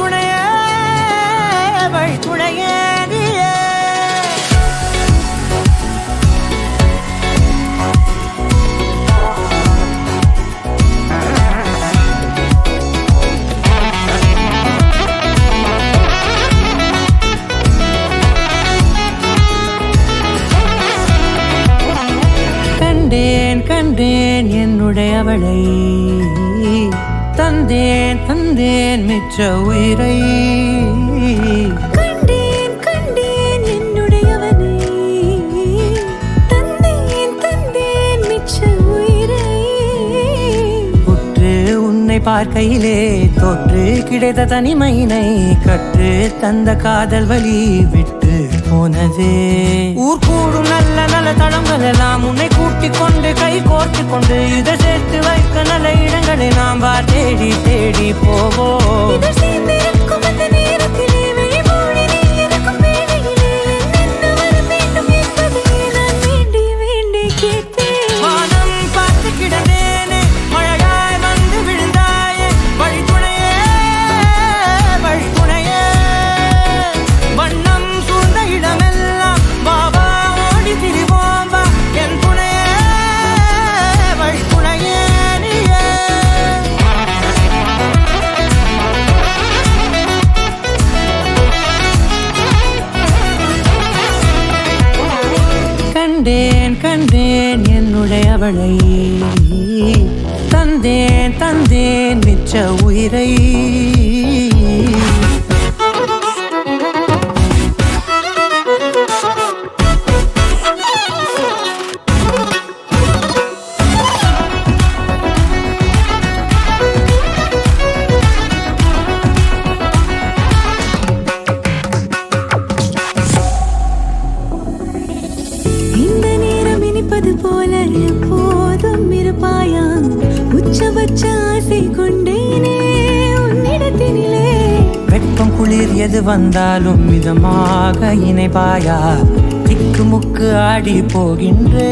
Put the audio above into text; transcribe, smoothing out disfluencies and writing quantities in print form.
வழித்துணையே வழித்துணையே நீயே கண்டேன் கண்டேன் என்னுடையவளை தந்தேன் தந்தேன் மிச்ச உயிரை கண்டேன் கண்டேன் என்னுடையவனை தந்தேன் தந்தேன் மிச்ச உயிரை உற்று உன்னை பார்க்கையிலே தோற்று கிடைத்த தனிமையினை கற்று தந்த காதல் வழி விட்டு போனதே ஊர் கூடும் நல்ல நல்ல தளங்கள் எல்லாம் உன்னை கூட்டிக் கொண்டு கை கோர்த்து கொண்டு இதை சேர்த்து வைக்க நல்ல இடங்களை நாம் தேடி தேடி போவோம் வானம் பார்த்து கிடந்தேனே மழையாய் வந்து விழுந்தாயே வழித்துணையே வழித்துணையே வண்ணம் சூழ்ந்த இடமெல்லாம் பாபா ஓடி திரிவோம் வா என் துணையே வழித்துணையே நீயே கண்டேன் கண்டேன் என்னுடையவளை தந்தேன் தந்தேன் மிச்ச உயிரை இந்த நேரம் இனிப்பது போல எப்போதும் இருப்பாயா உச்சபட்ச ஆசை கொண்டேனே உன்னிடத்தினிலே வெப்பம் குளிர் எது வந்தாலும் மிதமாக இணைப்பாயா திக்குமுக்கு ஆடி போகின்றே